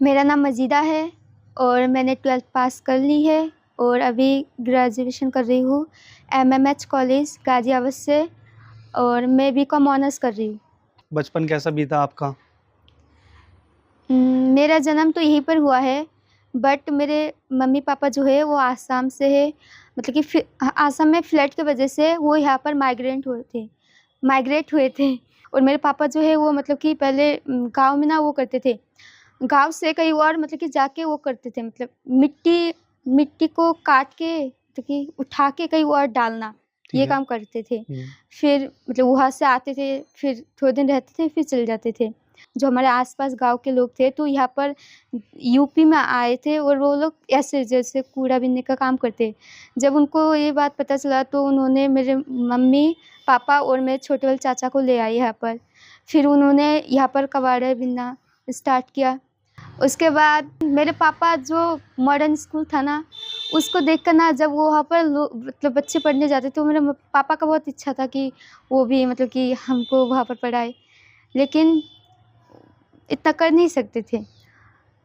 मेरा नाम मजीदा है और मैंने 12th पास कर ली है और अभी ग्रेजुएशन कर रही हूँ एमएमएच कॉलेज गाजियाबाद से और मैं बीकॉम ऑनर्स कर रही हूँ। बचपन कैसा बीता आपका? मेरा जन्म तो यहीं पर हुआ है, बट मेरे मम्मी पापा जो है वो आसाम से है। मतलब कि आसाम में फ्लड की वजह से वो यहाँ पर माइग्रेट हुए थे। और मेरे पापा जो है वो मतलब कि पहले गांव में ना वो करते थे, गांव से कहीं और मतलब कि जाके वो करते थे, मतलब मिट्टी को काट के मतलब कि उठा के कहीं और डालना, ये काम करते थे। फिर मतलब वहाँ से आते थे, फिर थोड़े दिन रहते थे, फिर चले जाते थे। जो हमारे आसपास गांव के लोग थे तो यहाँ पर यूपी में आए थे और वो लोग ऐसे जैसे कूड़ा बीनने का काम करते। जब उनको ये बात पता चला तो उन्होंने मेरे मम्मी पापा और मेरे छोटे वाले चाचा को ले आए यहाँ पर। फिर उन्होंने यहाँ पर कबाड़ा बीनना स्टार्ट किया। उसके बाद मेरे पापा जो मॉडर्न स्कूल था ना, उसको देखकर ना जब वो वहाँ पर मतलब बच्चे पढ़ने जाते तो मेरे पापा का बहुत इच्छा था कि वो भी मतलब कि हमको वहाँ पर पढ़ाए, लेकिन इतना कर नहीं सकते थे।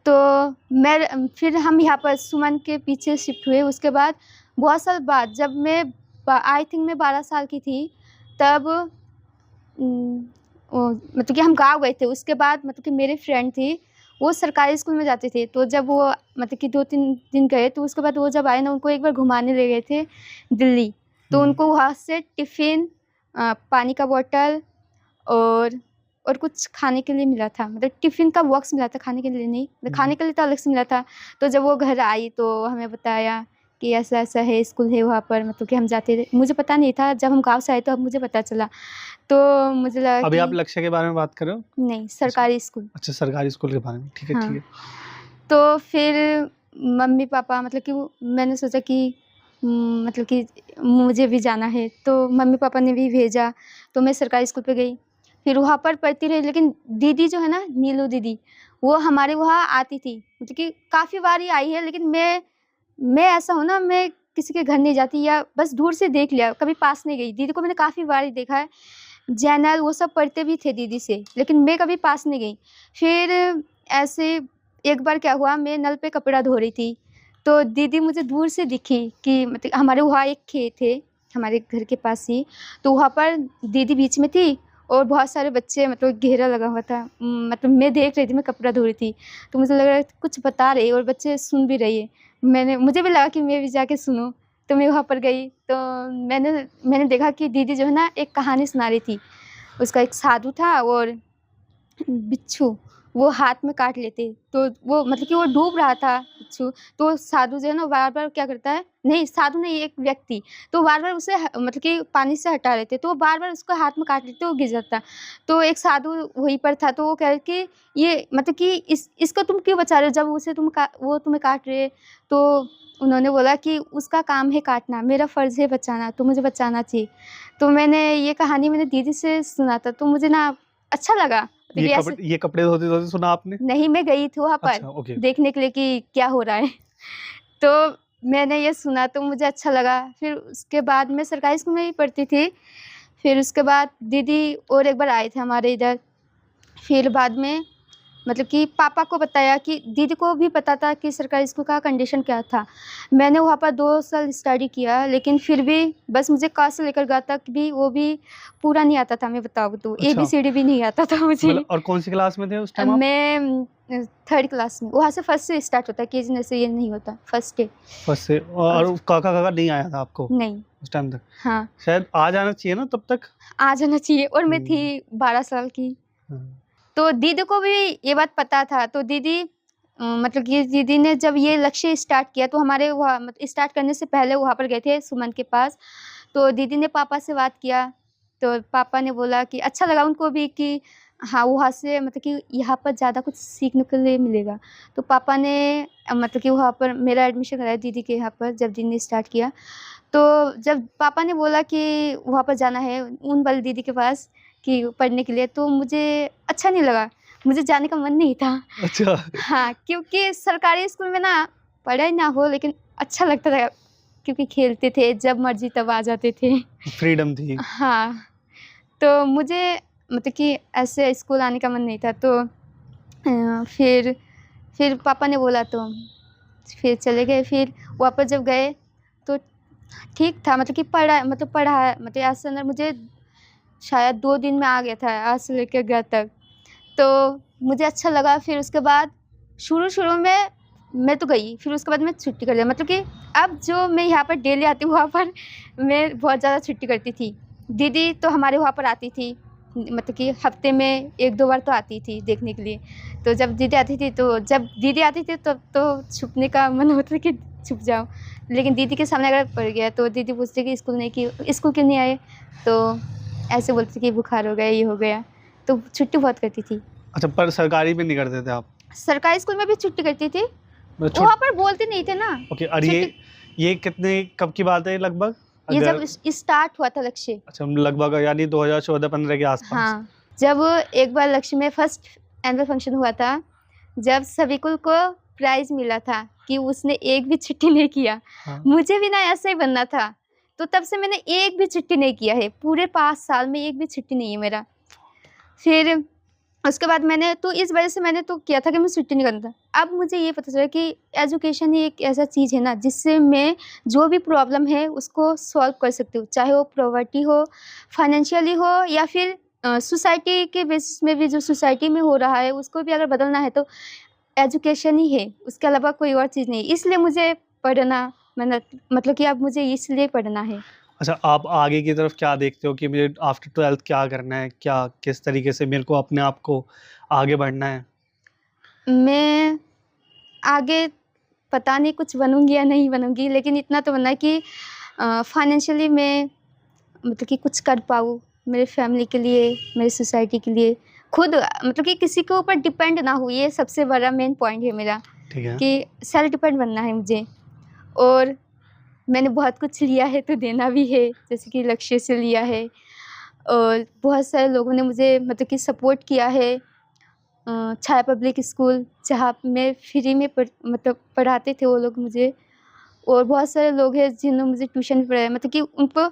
तो फिर हम यहाँ पर सुमन के पीछे शिफ्ट हुए। उसके बाद बहुत साल बाद जब मैं आई थिंक मैं 12 साल की थी, तब मतलब कि हम गाँव गए थे। उसके बाद मतलब कि मेरी फ्रेंड थी, वो सरकारी स्कूल में जाते थे। तो जब वो मतलब कि 2-3 दिन गए तो उसके बाद वो जब आए ना, उनको एक बार घुमाने ले गए थे दिल्ली। तो उनको वहाँ से टिफ़िन, पानी का बॉटल और कुछ खाने के लिए मिला था। मतलब टिफ़िन का बॉक्स मिला था, खाने के लिए नहीं। मतलब खाने के लिए तो अलग से मिला था। तो जब वो घर आई तो हमें बताया कि ऐसा-ऐसा है, स्कूल है वहाँ पर, मतलब कि हम जाते थे। मुझे पता नहीं था, जब हम गाँव से आए तो अब मुझे पता चला। तो मुझे लगा अभी कि आप लक्ष्य के बारे में बात कर रहे हो? नहीं, सरकारी स्कूल। अच्छा, सरकारी स्कूल के बारे में। ठीक है, हाँ। ठीक है। तो फिर मम्मी पापा मतलब कि मैंने सोचा कि मतलब कि मुझे भी जाना है, तो मम्मी पापा ने भी भेजा। तो मैं सरकारी स्कूल पे गई, फिर वहाँ पर पढ़ती रही। लेकिन दीदी जो है ना, नीलू दीदी, वो हमारे वहाँ आती थी। मतलब कि काफ़ी बार ही आई है, लेकिन मैं ऐसा हूँ ना, मैं किसी के घर नहीं जाती या बस दूर से देख लिया, कभी पास नहीं गई। दीदी को मैंने काफ़ी बार ही देखा है, जर्नल वो सब पढ़ते भी थे दीदी से, लेकिन मैं कभी पास नहीं गई। फिर ऐसे एक बार क्या हुआ, मैं नल पे कपड़ा धो रही थी, तो दीदी मुझे दूर से दिखी कि मतलब हमारे वहाँ एक खेत है हमारे घर के पास ही, तो वहाँ पर दीदी बीच में थी और बहुत सारे बच्चे, मतलब घेरा लगा हुआ था। मतलब मैं देख रही थी, मैं कपड़ा धो रही थी, तो मुझे लग रहा है कुछ बता रही है और बच्चे सुन भी रही है। मुझे भी लगा कि मैं भी जाके सुनूँ, तो मैं वहाँ पर गई। तो मैंने देखा कि दीदी जो है ना, एक कहानी सुना रही थी। उसका एक साधु था और बिच्छू, वो हाथ में काट लेते। तो वो मतलब कि वो डूब रहा था बिच्छू, तो साधु जो है ना बार-बार क्या करता है, नहीं साधु नहीं, एक व्यक्ति, तो बार-बार उसे मतलब कि पानी से हटा लेते, तो वो बार-बार उसको हाथ में काट लेते, वो गिर जाता। तो एक साधु वहीं पर था, तो वो कह रहे कि ये मतलब कि इसको तुम क्यों बचा रहे हो, जब उसे वो तुम्हें काट रहे है। तो उन्होंने बोला कि उसका काम है काटना, मेरा फ़र्ज़ है बचाना, तो मुझे बचाना चाहिए। तो ये कहानी मैंने दीदी से सुना था, तो मुझे ना अच्छा लगा। ये कपड़े धोते-धोते सुना आपने? नहीं, मैं गई थी वहाँ पर अच्छा, ओके। देखने के लिए कि क्या हो रहा है। तो मैंने ये सुना तो मुझे अच्छा लगा। फिर उसके बाद मैं सरकारी स्कूल में ही पढ़ती थी। फिर उसके बाद दीदी और एक बार आए थे हमारे इधर। फिर बाद में मतलब कि पापा को बताया कि दीदी को भी पता था कि सरकारी स्कूल का कंडीशन क्या था। मैंने वहाँ पर 2 साल स्टडी किया, लेकिन फिर भी बस मुझे क से लेकर ग तक भी वो भी पूरा नहीं आता था, मैं बताऊँ तो। अच्छा। ABCD भी नहीं आता था मुझे। मतलब और कौन-सी क्लास में थे उस टाइम आप? मैं 3rd क्लास में। वहाँ से फर्स्ट से स्टार्ट होता है, केजी नर्सरी ये नहीं होता, फर्स्ट से। फर्स्ट से और काका-काका नहीं आया था आपको नहीं। उस टाइम तक? हाँ, शायद आ जाना चाहिए ना तब तक? आ जाना चाहिए और मैं थी 12 साल की। हाँ। तो दीदी को भी ये बात पता था, तो दीदी मतलब कि दीदी ने जब ये लक्ष्य स्टार्ट किया तो हमारे वहाँ स्टार्ट करने से पहले वहाँ पर गए थे सुमन के पास। तो दीदी ने पापा से बात किया, तो पापा ने बोला कि अच्छा लगा उनको भी कि हाँ, वहाँ से मतलब कि यहाँ पर ज़्यादा कुछ सीखने के लिए मिलेगा। तो पापा ने मतलब कि वहाँ पर मेरा एडमिशन कराया दीदी के यहाँ पर, जब दीदी ने स्टार्ट किया। तो जब पापा ने बोला कि वहाँ पर जाना है उन वाली दीदी के पास कि पढ़ने के लिए, तो मुझे अच्छा नहीं लगा, मुझे जाने का मन नहीं था। अच्छा। हाँ, क्योंकि सरकारी स्कूल में ना पढ़ाई ना हो लेकिन अच्छा लगता था, क्योंकि खेलते थे, जब मर्ज़ी तब आ जाते थे। फ्रीडम थी। हाँ, तो मुझे मतलब कि ऐसे स्कूल आने का मन नहीं था। तो फिर फिर पापा ने बोला तो फिर चले गए। फिर वापस जब गए तो ठीक था, मतलब कि पढ़ा मतलब आज से अंदर मुझे शायद 2 दिन में आ गया था, आज से लेकर घर तक। तो मुझे अच्छा लगा। फिर उसके बाद शुरू में मैं तो गई, फिर उसके बाद मैं छुट्टी कर लिया। मतलब कि अब जो मैं यहाँ पर डेली आती हूँ, वहाँ पर मैं बहुत ज़्यादा छुट्टी करती थी। दीदी तो हमारे वहाँ पर आती थी, मतलब कि हफ्ते में 1-2 बार तो आती थी देखने के लिए। तो जब दीदी आती थी तब तो छुपने का मन होता था कि छुप जाऊँ। लेकिन दीदी के सामने अगर पड़ गया तो दीदी पूछती कि स्कूल क्यों नहीं आए? तो ऐसे बोलती कि बुखार हो गया, ये हो गया। तो छुट्टी बहुत करती थी। अच्छा, पर सरकारी में नहीं करते थे आप? सरकारी स्कूल में भी छुट्टी करती थी, मतलब वहाँ पर बोलते नहीं थे ना। ओके, और छुट्टी ये कितने कब की बात है लगभग? ये अगर जब स्टार्ट हुआ था लक्ष्य। अच्छा, लगभग यानी 2014-15 के आसपास। हाँ, जब एक बार लक्ष्य में फर्स्ट एनुअल फंक्शन हुआ था, जब सविकुल को प्राइज़ मिला था कि उसने एक भी छुट्टी नहीं किया। हाँ। मुझे भी ना ऐसा ही बनना था, तो तब से मैंने एक भी छुट्टी नहीं किया है। पूरे 5 साल में एक भी छुट्टी नहीं है मेरा। फिर उसके बाद मैंने तो इस वजह से मैंने तो किया था कि मैं छुट्टी नहीं करना था। अब मुझे ये पता चला कि एजुकेशन ही एक ऐसा चीज़ है ना, जिससे मैं जो भी प्रॉब्लम है उसको सॉल्व कर सकती हूँ। चाहे वो पॉवर्टी हो, फाइनेंशियली हो, या फिर सोसाइटी के बेसिस में भी जो सोसाइटी में हो रहा है उसको भी अगर बदलना है तो एजुकेशन ही है, उसके अलावा कोई और चीज़ नहीं। इसलिए मुझे पढ़ना, मतलब कि अब मुझे इसलिए पढ़ना है। अच्छा, आप आगे की तरफ क्या देखते हो कि मुझे आफ्टर 12th क्या करना है? क्या किस तरीके से मेरे को अपने आप को आगे बढ़ना है? मैं आगे पता नहीं कुछ बनूँगी या नहीं बनूँगी, लेकिन इतना तो बनना है कि फाइनेंशियली मैं मतलब कि कुछ कर पाऊँ, मेरे फैमिली के लिए, मेरी सोसाइटी के लिए। खुद मतलब कि किसी के ऊपर डिपेंड ना हूँ, ये सबसे बड़ा मेन पॉइंट है मेरा, ठीक है। कि सेल्फ डिपेंड बनना है मुझे। और मैंने बहुत कुछ लिया है तो देना भी है, जैसे कि लक्ष्य से लिया है, और बहुत सारे लोगों ने मुझे मतलब कि सपोर्ट किया है। छाया पब्लिक स्कूल जहाँ मैं फ्री में पढ़ाते थे वो लोग मुझे, और बहुत सारे लोग हैं जिन्होंने मुझे ट्यूशन भी पढ़ाया। मतलब कि उनको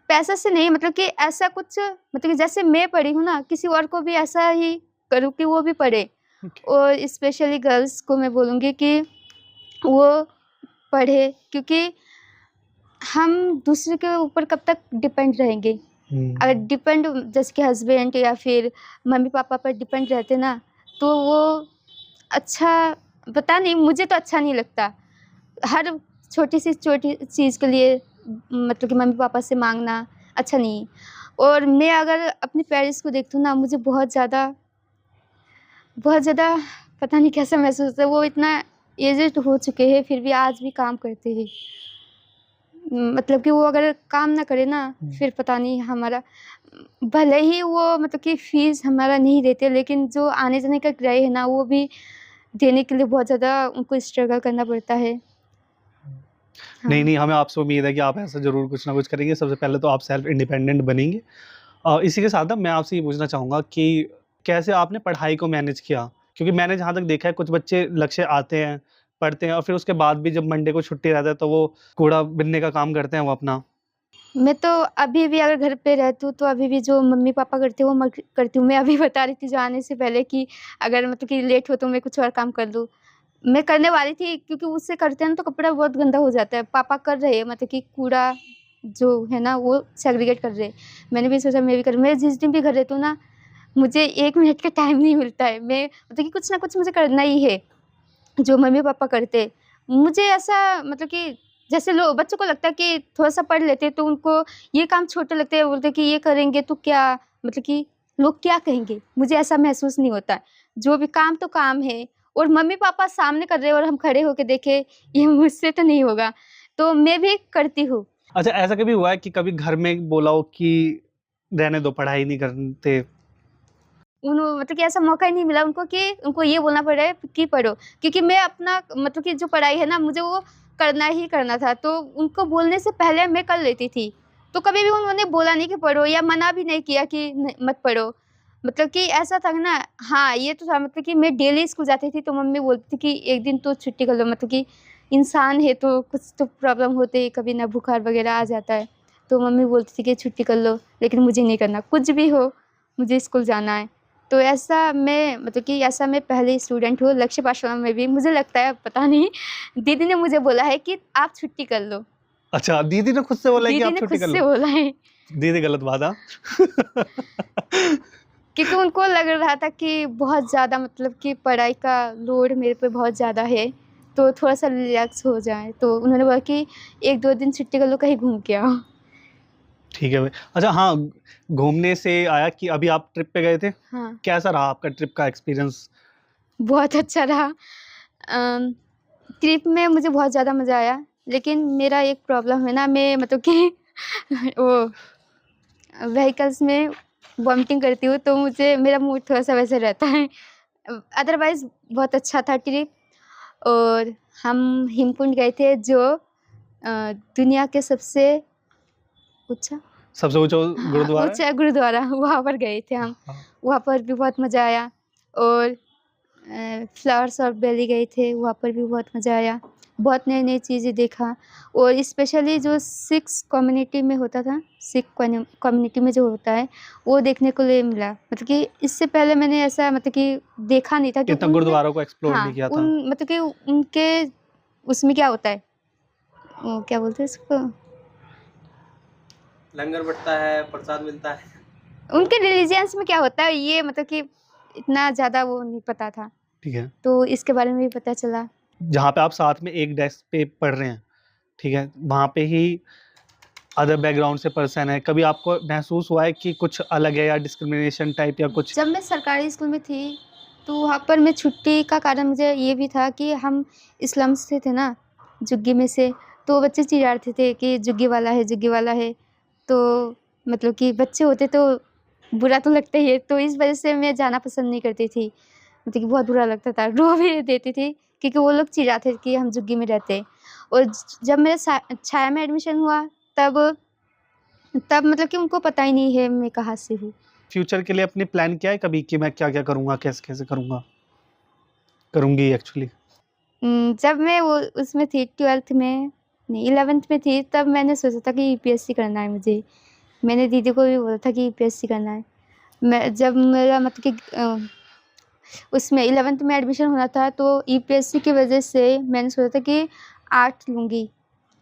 पैसा से नहीं, मतलब कि ऐसा कुछ, मतलब कि जैसे मैं पढ़ी हूँ ना, किसी और को भी ऐसा ही करूँ कि वो भी पढ़े। ओके। और स्पेशली गर्ल्स को मैं बोलूँगी कि वो पढ़े, क्योंकि हम दूसरे के ऊपर कब तक डिपेंड रहेंगे। अगर डिपेंड जैसे कि हस्बैंड या फिर मम्मी पापा पर डिपेंड रहते ना, तो वो अच्छा, पता नहीं, मुझे तो अच्छा नहीं लगता। हर छोटी चीज़ के लिए मतलब कि मम्मी पापा से मांगना अच्छा नहीं है। और मैं अगर अपने पेरेंट्स को देखती हूँ ना, मुझे बहुत ज़्यादा पता नहीं कैसा महसूस होता है। वो इतना एजेड हो चुके हैं फिर भी आज भी काम करते हैं। मतलब कि वो अगर काम ना करे ना, फिर पता नहीं हमारा, भले ही वो मतलब कि फ़ीस हमारा नहीं देते, लेकिन जो आने-जाने का किराया है ना, वो भी देने के लिए बहुत ज़्यादा उनको स्ट्रगल करना पड़ता है। हाँ। नहीं, हमें आपसे उम्मीद है कि आप ऐसा ज़रूर कुछ ना कुछ करेंगे। सबसे पहले तो आप सेल्फ इंडिपेंडेंट बनेंगे। इसी के साथ ना मैं आपसे ये पूछना चाहूँगा कि कैसे आपने पढ़ाई को मैनेज किया? क्योंकि मैंने जहाँ तक देखा है, कुछ बच्चे लक्ष्य आते हैं, पढ़ते हैं और फिर उसके बाद भी जब मंडे को छुट्टी रहता है तो वो कूड़ा बीनने का काम करते हैं वो अपना। मैं तो अभी भी अगर घर पे रहती हूँ, तो अभी भी जो मम्मी-पापा करते हैं, वो मैं करती हूँ। मैं अभी बता रही थी जो आने से पहले कि अगर मतलब कि लेट हो तो मैं कुछ और काम कर लूँ। मैं करने वाली थी, क्योंकि उससे करते हैं ना तो कपड़ा बहुत गंदा हो जाता है। पापा कर रहे हैं, मतलब कि कूड़ा जो है ना वो सेग्रीगेट कर रहे हैं। मैंने भी सोचा मैं भी करूँ। मैं जिस दिन भी घर रहती हूँ ना, मुझे 1 मिनट का टाइम नहीं मिलता है। मैं मतलब कि कुछ ना कुछ मुझे करना ही है, जो मम्मी-पापा करते। मुझे ऐसा मतलब कि जैसे लो बच्चों को लगता है कि थोड़ा-सा पढ़ लेते हैं तो उनको ये काम छोटे लगते हैं, बोलते हैं कि ये करेंगे तो क्या, मतलब कि लोग क्या कहेंगे? मुझे ऐसा महसूस नहीं होता है। जो भी काम तो काम है, और मम्मी-पापा सामने कर रहे हैं और हम खड़े होके देखें, ये मुझसे तो नहीं होगा। तो मैं भी करती हूँ। अच्छा, ऐसा कभी हुआ है कि कभी घर में बोला हो कि रहने दो, पढ़ाई नहीं करते? मतलब कि ऐसा मौका ही नहीं मिला उनको कि उनको ये बोलना पड़े कि पढ़ो। क्योंकि मैं अपना मतलब कि जो पढ़ाई है ना, मुझे वो करना ही करना था, तो उनको बोलने से पहले मैं कर लेती थी। तो कभी भी उन्होंने बोला नहीं कि पढ़ो, या मना भी नहीं किया कि मत पढ़ो। मतलब कि ऐसा था ना, हाँ, ये तो था, मतलब कि मैं डेली स्कूल जाती थी तो मम्मी बोलती थी कि एक दिन तो छुट्टी कर लो, मतलब कि इंसान है तो कुछ तो प्रॉब्लम होते ही, कभी ना बुखार वगैरह आ जाता है। तो मम्मी बोलती थी कि छुट्टी कर लो, लेकिन मुझे नहीं करना, कुछ भी हो मुझे स्कूल जाना है। तो ऐसा मैं पहली स्टूडेंट हूँ लक्ष्य पाठशाला में भी, मुझे लगता है पता नहीं, दीदी ने मुझे बोला है कि आप छुट्टी कर लो। अच्छा, दीदी ने खुद से बोला है कि दीदी आप ने छुट्टी खुद कर से लो? बोला है, दीदी गलत बात हाँ। क्योंकि उनको लग रहा था कि बहुत ज़्यादा मतलब कि पढ़ाई का लोड मेरे पे बहुत ज़्यादा है, तो थोड़ा-सा रिलैक्स हो जाए। तो उन्होंने बोला कि 1-2 दिन छुट्टी कर लो, कहीं घूम के आओ। ठीक है भाई। अच्छा हाँ, घूमने से आया कि अभी आप ट्रिप पे गए थे? हाँ, कैसा रहा आपका ट्रिप का एक्सपीरियंस? बहुत अच्छा रहा। ट्रिप में मुझे बहुत ज़्यादा मज़ा आया, लेकिन मेरा एक प्रॉब्लम है ना, मैं मतलब कि वो व्हीकल्स में वॉमिटिंग करती हूँ, तो मुझे मेरा मूड थोड़ा-सा वैसे रहता है। अदरवाइज़ बहुत अच्छा था ट्रिप। और हम हेमकुंड गए थे, जो दुनिया के सबसे ऊँचा सबसे ऊँचा हाँ, गुरुद्वारा है? ऊँचा गुरुद्वारा, वहाँ पर गए थे हम। हाँ। वहाँ पर भी बहुत मज़ा आया। और फ्लावर्स ऑफ दिल्ली गए थे, वहाँ पर भी बहुत मज़ा आया। बहुत नई-नई चीज़ें देखा, और स्पेशली जो सिख्स कम्युनिटी में होता था, सिख कम्युनिटी में जो होता है, वो देखने को लिए मिला। मतलब कि इससे पहले मैंने ऐसा मतलब कि देखा नहीं था कि इतना उनमें, गुरुद्वारों को एक्सप्लोर नहीं हाँ, किया था। उन मतलब कि उनके उसमें क्या होता है, वो क्या बोलते हैं इसको? लंगर बँटता है, प्रसाद मिलता है। उनके रिलीजियंस में क्या होता है, ये मतलब कि इतना ज़्यादा वो नहीं पता था, ठीक है। तो इसके बारे में भी पता चला। जहाँ पे आप साथ में एक डेस्क पे पढ़ रहे हैं, ठीक है? वहाँ पे ही अदर बैकग्राउंड से पर्सन है, कभी आपको महसूस हुआ है कि कुछ अलग है या डिस्क्रिमिनेशन टाइप या कुछ? जब मैं सरकारी स्कूल में थी, तो वहाँ पर मैं छुट्टी का कारण मुझे ये भी था कि हम स्लम्स से थे ना, झुग्गी में से, तो बच्चे चिढ़ाते थे कि झुग्गी वाला है, झुग्गी वाला है। तो मतलब कि बच्चे होते तो बुरा तो लगता ही है, तो इस वजह से मैं जाना पसंद नहीं करती थी। मतलब कि बहुत बुरा लगता था, रो भी देती थी, क्योंकि वो लोग चिढ़ाते थे कि हम झुग्गी में रहते हैं। और जब मेरा छाया में एडमिशन हुआ, तब तब मतलब कि उनको पता ही नहीं है मैं कहाँ से हूँ। फ्यूचर के लिए अपने प्लान किया है कभी कि मैं क्या-क्या करूँगा, कैसे-कैसे करूँगा? करूँगी एक्चुअली। जब मैं वो उसमें थी 12th में, नहीं 11th में थी, तब मैंने सोचा था कि यूपीएससी करना है मुझे। मैंने दीदी को भी बोला था कि यूपीएससी करना है। मैं जब मेरा मतलब कि उसमें 11th में एडमिशन होना था, तो यूपीएससी की वजह से मैंने सोचा था कि आर्ट लूँगी,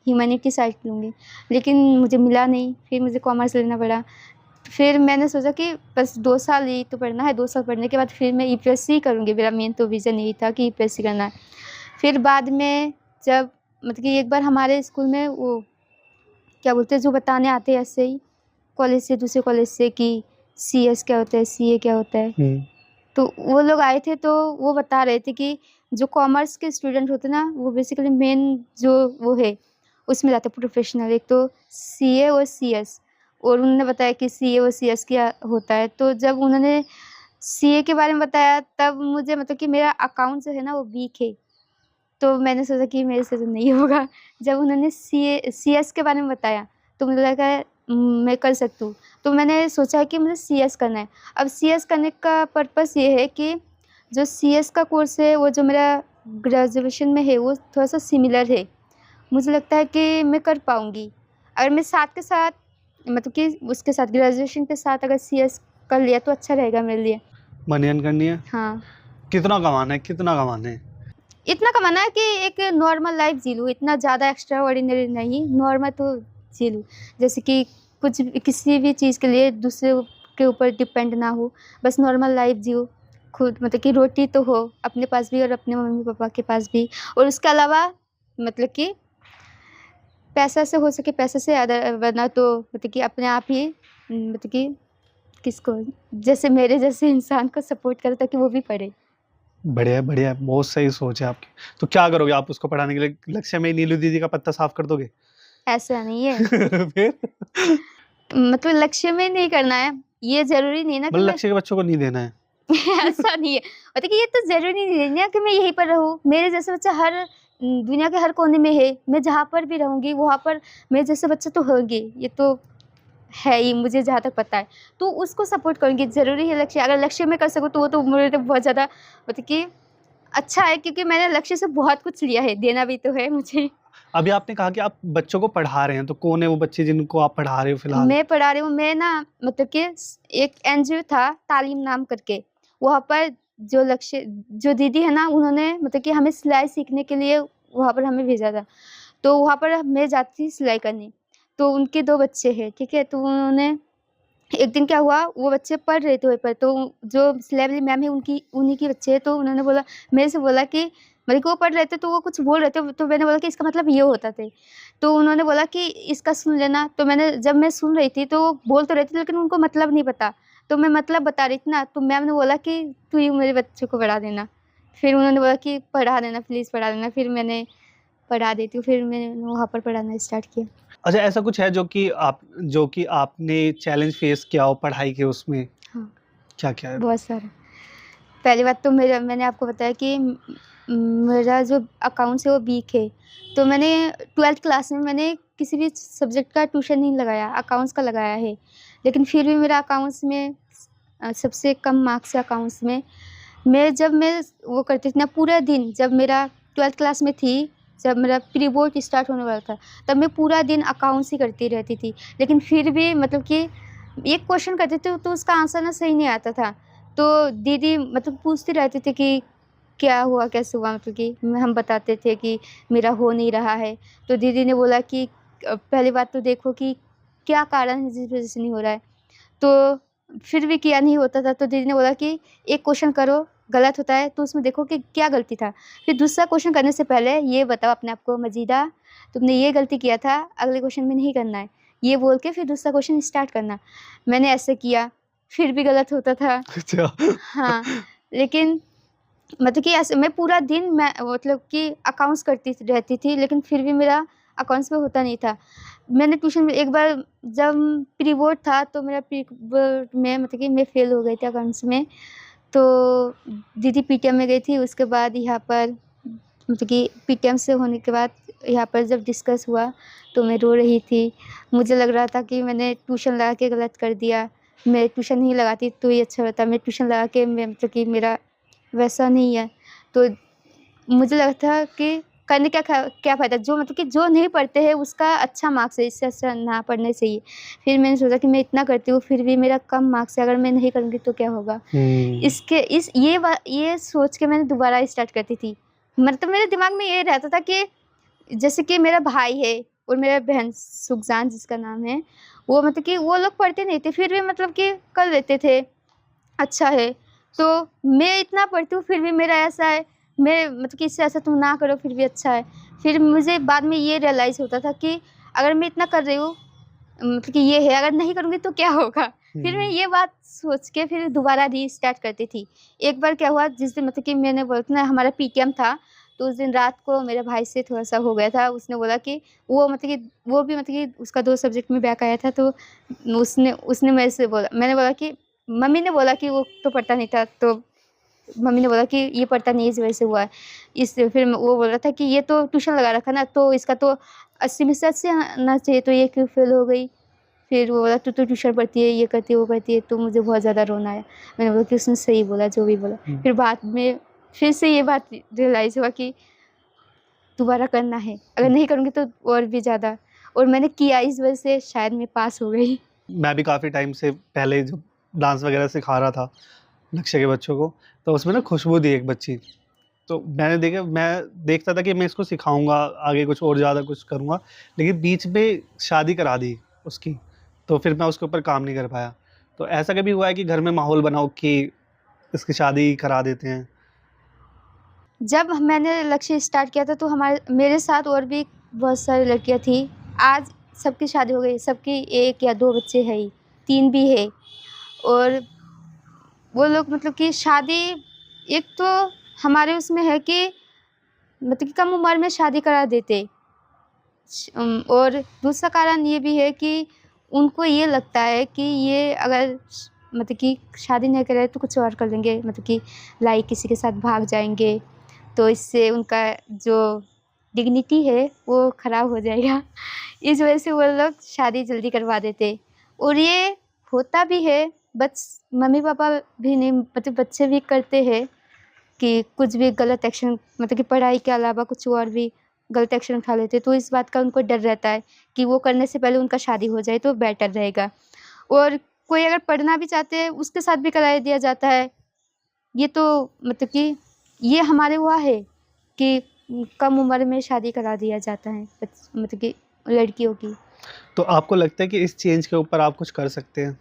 ह्यूमैनिटी साइड लूँगी, लेकिन मुझे मिला नहीं, फिर मुझे कॉमर्स लेना पड़ा। फिर मैंने सोचा कि बस 2 साल ही तो पढ़ना है, 2 साल पढ़ने के बाद फिर मैं यूपीएससी करूँगी, मेरा मेन तो विज़न यही था कि यूपीएससी करना है। फिर बाद में जब मतलब कि एक बार हमारे स्कूल में वो क्या बोलते हैं, जो बताने आते हैं ऐसे ही कॉलेज से, दूसरे कॉलेज से, कि सीएस क्या होता है, सीए क्या होता है। हुँ। तो वो लोग आए थे, तो वो बता रहे थे कि जो कॉमर्स के स्टूडेंट होते हैं ना, वो बेसिकली मेन जो वो है, उसमें जाते हैं प्रोफेशनल, एक तो सीए और सीएस। और उन्होंने बताया कि सीए और सीएस क्या होता है। तो जब उन्होंने सीए के बारे में बताया, तब मुझे मतलब कि मेरा अकाउंट जो है ना वो वीक है, तो मैंने सोचा कि मेरे से तो नहीं होगा। जब उन्होंने सीएस के बारे में बताया, तो मुझे लगा मैं कर सकती हूँ। तो मैंने सोचा कि मुझे सीएस करना है। अब सीएस करने का पर्पस ये है कि जो सीएस का कोर्स है, वो जो मेरा ग्रेजुएशन में है, वो थोड़ा-सा सिमिलर है। मुझे लगता है कि मैं कर पाऊँगी। अगर मैं साथ के साथ मतलब कि उसके साथ ग्रेजुएशन के साथ अगर सीएस कर लिया, तो अच्छा रहेगा मेरे लिए। मनी अर्न करनी है? हाँ। कितना कमाना है, कितना कमाना है? इतना कमाना है कि एक नॉर्मल लाइफ जी लूँ, इतना ज़्यादा एक्स्ट्रा ऑर्डिनरी नहीं, नॉर्मल तो जी लूँ। जैसे कि कुछ किसी भी चीज़ के लिए दूसरे के ऊपर डिपेंड ना हो, बस नॉर्मल लाइफ जियो। खुद मतलब कि रोटी तो हो अपने पास भी और अपने मम्मी-पापा के पास भी, और उसके अलावा मतलब कि पैसा से हो सके पैसे से, अदर वरना तो मतलब कि अपने आप ही मतलब कि किसको, जैसे मेरे जैसे इंसान को सपोर्ट करो ताकि वो भी पढ़े। बढ़िया, बढ़िया, बहुत सही सोच है आपकी। तो क्या करोगे आप उसको पढ़ाने के लिए? लक्ष्य में नीलू दीदी का पत्ता साफ कर दोगे? ऐसा नहीं है। फिर? मतलब लक्ष्य में नहीं करना है, ये ज़रूरी नहीं ना कि मतलब मैं लक्ष्य के बच्चों को नहीं देना है? ऐसा नहीं है। मतलब कि ये तो ज़रूरी नहीं है ना कि मैं यहीं पर रहूँ। मेरे जैसे बच्चा हर दुनिया के हर कोने में है। मैं जहाँ पर भी रहूँगी, वहाँ पर मेरे जैसे बच्चे तो होंगे। ये तो है ही, मुझे जहाँ तक पता है। तो उसको सपोर्ट करूँगी। ज़रूरी है लक्ष्य, अगर लक्ष्य में कर सकूँ, तो वो तो मेरे लिए बहुत ज़्यादा मतलब कि अच्छा है, क्योंकि मैंने लक्ष्य से बहुत कुछ लिया है, देना भी तो है मुझे। अभी आपने कहा कि आप बच्चों को पढ़ा रहे हैं, तो कौन है वो बच्चे जिनको आप पढ़ा रहे हो फिलहाल? मैं पढ़ा रही हूँ, मैं ना मतलब कि एक एनजीओ था तालीम नाम करके, वहाँ पर जो दीदी है ना, उन्होंने मतलब कि हमें सिलाई सीखने के लिए वहाँ पर हमें भेजा था। तो वहाँ पर मैं जाती थी सिलाई करने, तो उनके 2 बच्चे हैं, ठीक है? तो उन्होंने एक दिन क्या हुआ, वो बच्चे पढ़ रहे थे वहीं पर, तो जो सिलाई वाली मैम है उन्हीं के बच्चे हैं, तो उन्होंने बोला, मेरे से बोला कि मतलब कि वो पढ़ रहे थे तो वो कुछ बोल रहे थे, तो मैंने बोला कि इसका मतलब ये होता है। तो उन्होंने बोला कि इसका सुन लेना, तो जब मैं सुन रही थी तो वो बोल तो रहे थे लेकिन उनको मतलब नहीं पता, तो मैं मतलब बता रही थी ना, तो मैम ने बोला कि तू ही मेरे बच्चों को पढ़ा देना। फिर उन्होंने बोला कि पढ़ा देना, प्लीज़ पढ़ा देना, फिर मैंने पढ़ा देती हूँ, फिर मैंने वहाँ पर पढ़ाना स्टार्ट किया। अच्छा, ऐसा कुछ है जो कि आपने चैलेंज फेस किया हो पढ़ाई के उसमें? हाँ, क्या-क्या है? बहुत सारा। पहली बात तो मैंने आपको बताया कि मेरा जो अकाउंट्स है वो वीक है, तो मैंने 12th क्लास में मैंने किसी भी सब्जेक्ट का ट्यूशन नहीं लगाया, अकाउंट्स का लगाया है। लेकिन फिर भी मेरा अकाउंट्स में सबसे कम मार्क्स है अकाउंट्स में। जब मैं वो करती थी ना पूरा दिन, जब मेरा 12th क्लास में थी, जब मेरा प्री बोर्ड स्टार्ट होने वाला था, तब मैं पूरा दिन अकाउंट्स ही करती रहती थी। लेकिन फिर भी मतलब कि एक क्वेश्चन करते थे तो उसका आंसर ना सही नहीं आता था। तो दीदी मतलब पूछती रहती थी कि क्या हुआ, कैसे हुआ? मतलब कि हम बताते थे कि मेरा हो नहीं रहा है। तो दीदी ने बोला कि पहली बात तो देखो कि क्या कारण है जिस वज़ह से नहीं हो रहा है। तो फिर भी किया नहीं होता था, तो दीदी ने बोला कि एक क्वेश्चन करो, गलत होता है तो उसमें देखो कि क्या गलती था। फिर दूसरा क्वेश्चन करने से पहले ये बताओ अपने आप को, मजीदा तुमने ये गलती किया था, अगले क्वेश्चन में नहीं करना है। ये बोल के फिर दूसरा क्वेश्चन स्टार्ट करना। मैंने ऐसे किया, फिर भी गलत होता था। अच्छा। हाँ, लेकिन मतलब कि ऐसे मैं पूरा दिन मैं मतलब कि अकाउंट्स करती रहती थी, लेकिन फिर भी मेरा अकाउंट्स में होता नहीं था। मैंने ट्यूशन में एक बार जब प्री बोर्ड था, तो मेरा प्री बोर्ड में मतलब कि मैं फ़ेल हो गई थी अकाउंट्स में। तो दीदी पीटीएम में गई थी, उसके बाद यहाँ पर मतलब कि पीटीएम से होने के बाद यहाँ पर जब डिस्कस हुआ, तो मैं रो रही थी। मुझे लग रहा था कि मैंने ट्यूशन लगा के गलत कर दिया। मैं ट्यूशन नहीं लगाती तो ही अच्छा होता। मैं ट्यूशन लगा के मैं मतलब कि मेरा वैसा नहीं है। तो मुझे लगता था कि करने क्या फ़ायदा, जो मतलब कि जो नहीं पढ़ते हैं उसका अच्छा मार्क्स है, इससे अच्छा ना पढ़ने से ही। फिर मैंने सोचा कि मैं इतना करती हूँ फिर भी मेरा कम मार्क्स है, अगर मैं नहीं करूँगी तो क्या होगा? ये सोच के मैंने दोबारा स्टार्ट करती थी। मतलब मेरे दिमाग में ये रहता था कि जैसे कि मेरा भाई है और मेरा बहन सुखजान जिसका नाम है, वो मतलब कि वो लोग पढ़ते नहीं थे, फिर भी मतलब कि कर लेते थे, अच्छा है। तो मैं इतना पढ़ती हूँ फिर भी मेरा ऐसा है, मैं मतलब कि इससे ऐसा तुम ना करो फिर भी अच्छा है। फिर मुझे बाद में ये रियलाइज़ होता था कि अगर मैं इतना कर रही हूँ, मतलब कि ये है, अगर नहीं करूँगी तो क्या होगा? फिर मैं ये बात सोच के फिर दोबारा रीस्टार्ट करती थी। एक बार क्या हुआ, जिस दिन मतलब कि मैंने बोला था ना हमारा पीटीएम था, तो उस दिन रात को मेरे भाई से थोड़ा-सा हो गया था। उसने बोला कि वो मतलब कि वो भी मतलब कि उसका 2 सब्जेक्ट में बैक आया था, तो उसने उसने मेरे से बोला, मैंने बोला कि मम्मी ने बोला कि वो तो पढ़ता नहीं था, तो मम्मी ने बोला कि ये पढ़ता नहीं है इस वजह से हुआ है। फिर वो बोल रहा था कि ये तो ट्यूशन लगा रखा ना, तो इसका तो 80 में से 80 आना चाहिए, तो ये क्यों फ़ेल हो गई? फिर वो बोला तू तो ट्यूशन पढ़ती है, ये करती है, वो करती है, तो मुझे बहुत ज़्यादा रोना आया। मैंने बोला कि उसने सही बोला, जो भी बोला। फिर बाद में फिर से ये बात रियलाइज़ हुआ कि दोबारा करना है, अगर नहीं करूँगी तो और भी ज़्यादा, और मैंने किया, इस वजह से शायद मैं पास हो गई। मैं भी काफ़ी टाइम से पहले जब डांस वगैरह सिखा रहा था लक्ष्य के बच्चों को, तो उसमें ना खुशबू थी एक बच्ची। तो मैं देखता था कि मैं इसको सिखाऊँगा, आगे कुछ और ज़्यादा कुछ करूँगा, लेकिन बीच में शादी करा दी उसकी, तो फिर मैं उसके ऊपर काम नहीं कर पाया। तो ऐसा कभी हुआ है कि घर में माहौल बनाओ कि इसकी शादी करा देते हैं? जब मैंने लक्ष्य स्टार्ट किया था तो मेरे साथ और भी बहुत सारी लड़कियाँ थी। आज सबकी शादी हो गई, सबकी 1 या 2 बच्चे हैं ही, 3 भी है, और वो लोग मतलब कि शादी, एक तो हमारे उसमें है कि मतलब कि कम उम्र में शादी करा देते। और दूसरा कारण ये भी है कि उनको ये लगता है कि ये अगर मतलब कि शादी नहीं करें तो कुछ और कर लेंगे, मतलब कि लाइक किसी के साथ भाग जाएँगे, तो इससे उनका जो डिग्निटी है वो ख़राब हो जाएगा। इस वजह से वो लोग शादी जल्दी करवा देते, और ये होता भी है। मम्मी-पापा भी नहीं, मतलब बच्चे भी करते हैं कि कुछ भी गलत एक्शन, मतलब कि पढ़ाई के अलावा कुछ और भी गलत एक्शन उठा लेते हैं, तो इस बात का उनको डर रहता है कि वो करने से पहले उनका शादी हो जाए तो बेटर रहेगा। और कोई अगर पढ़ना भी चाहते हैं उसके साथ भी करा दिया जाता है, ये तो मतलब कि ये हमारे वहाँ है कि कम उम्र में शादी करा दिया जाता है मतलब कि लड़कियों की। तो आपको लगता है कि इस चेंज के ऊपर आप कुछ कर सकते हैं?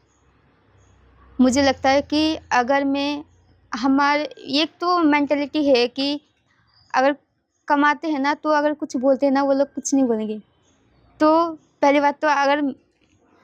मुझे लगता है कि अगर मैं हमारे एक तो मेंटालिटी है कि अगर कमाते हैं ना तो अगर कुछ बोलते हैं ना वो लोग कुछ नहीं बोलेंगे। तो पहली बात तो अगर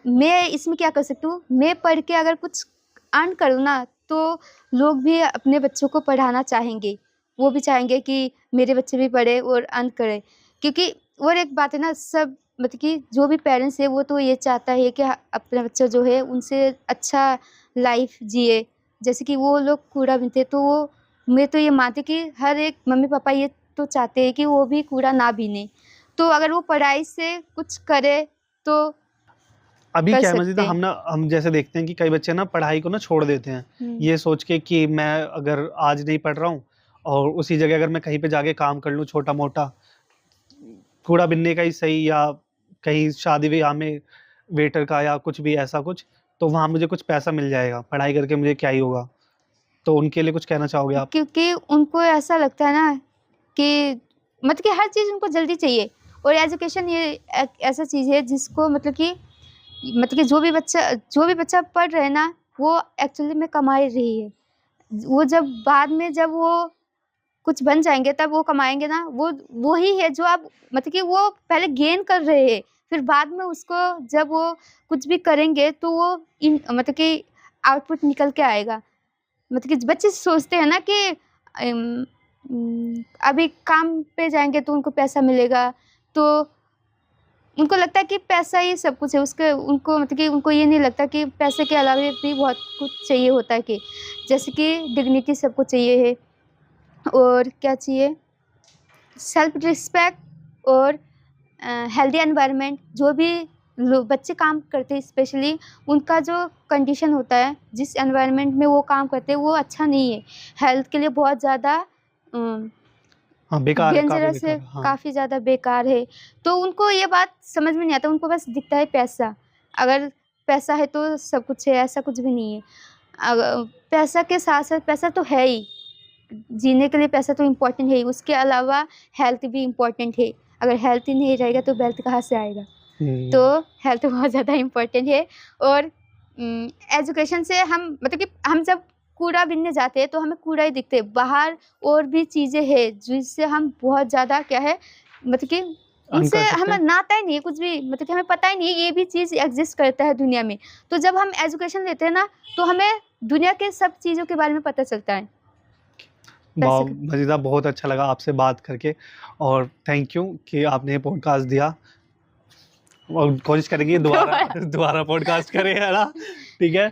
मैं इसमें क्या कर सकती हूँ, मैं पढ़ के अगर कुछ अर्न करूँ ना तो लोग भी अपने बच्चों को पढ़ाना चाहेंगे। वो भी चाहेंगे कि मेरे बच्चे भी पढ़े और अर्न करें। क्योंकि और एक बात है ना, सब मतलब कि जो भी पेरेंट्स है वो तो ये चाहता है कि अपना बच्चा जो है उनसे अच्छा लाइफ जिए। जैसे कि वो लोग कूड़ा बीनते हैं तो वो मैं तो ये मानती कि हर एक मम्मी पापा ये तो चाहते हैं कि वो भी कूड़ा ना बीने। तो अगर वो पढ़ाई से कुछ करे तो अभी कर क्या है सकते मजीदा, हैं। हम जैसे देखते हैं कि कई बच्चे ना पढ़ाई को ना छोड़ देते हैं, ये सोच के कि मैं अगर आज नहीं पढ़ रहा हूँ और उसी जगह अगर मैं कहीं पे जाके काम कर लूँ छोटा मोटा, कूड़ा बिनने का ही सही, या कहीं शादी ब्याह में वेटर का या कुछ भी ऐसा कुछ, तो वहाँ मुझे कुछ पैसा मिल जाएगा, पढ़ाई करके मुझे क्या ही होगा। तो उनके लिए कुछ कहना चाहोगे आप? क्योंकि उनको ऐसा लगता है ना कि मतलब कि हर चीज़ उनको जल्दी चाहिए। और एजुकेशन ये एक ऐसा चीज़ है जिसको मतलब कि जो भी बच्चा पढ़ रहे हैं ना वो एक्चुअली में कमा ही रही है। वो जब बाद में जब वो कुछ बन जाएँगे तब वो कमाएँगे ना, वो ही है जो आप मतलब कि वो पहले गेन कर रहे हैं, फिर बाद में उसको जब वो कुछ भी करेंगे तो वो इन मतलब कि आउटपुट निकल के आएगा। मतलब कि बच्चे सोचते हैं ना कि अभी काम पे जाएँगे तो उनको पैसा मिलेगा, तो उनको लगता है कि पैसा ही सब कुछ है। उसके उनको मतलब कि उनको ये नहीं लगता कि पैसे के अलावा भी बहुत कुछ चाहिए होता है, कि जैसे कि डिग्निटी सबको चाहिए है और क्या चाहिए, सेल्फ रिस्पेक्ट और हेल्दी एनवायरनमेंट। जो भी बच्चे काम करते हैं स्पेशली उनका जो कंडीशन होता है, जिस एनवायरनमेंट में वो काम करते हैं वो अच्छा नहीं है, हेल्थ के लिए बहुत ज़्यादा हाँ, बेकार है, काफ़ी डेंजरस है, बेकार है। हाँ। काफ़ी ज़्यादा बेकार है। तो उनको ये बात समझ में नहीं आता, उनको बस दिखता है पैसा। अगर पैसा है तो सब कुछ है, ऐसा कुछ भी नहीं है। पैसा के साथ-साथ पैसा तो है ही, जीने के लिए पैसा तो इम्पोर्टेंट है ही, उसके अलावा हेल्थ भी इम्पोर्टेंट है। अगर हेल्थ ही नहीं रहेगा तो वेल्थ कहाँ से आएगा? तो हेल्थ बहुत ज़्यादा इम्पोर्टेंट है। और एजुकेशन से हम मतलब कि हम जब कूड़ा बीनने जाते हैं तो हमें कूड़ा ही दिखते है, बाहर और भी चीज़ें हैं जिससे हम बहुत ज़्यादा क्या है मतलब कि अर्न उनसे कर सकते हमें हैं। नाता ही नहीं है कुछ भी, मतलब कि हमें पता ही नहीं है ये भी चीज़ एग्ज़िस्ट करता है दुनिया में। तो जब हम एजुकेशन लेते हैं ना तो हमें दुनिया के सब चीज़ों के बारे में पता चलता है। वाह! पैसे का मज़ेदार, बहुत अच्छा लगा आपसे बात करके, और थैंक यू कि आपने ये पॉडकास्ट दिया, और कोशिश करेंगे दोबारा दोबारा दोबारा पॉडकास्ट करें, है ना? ठीक है?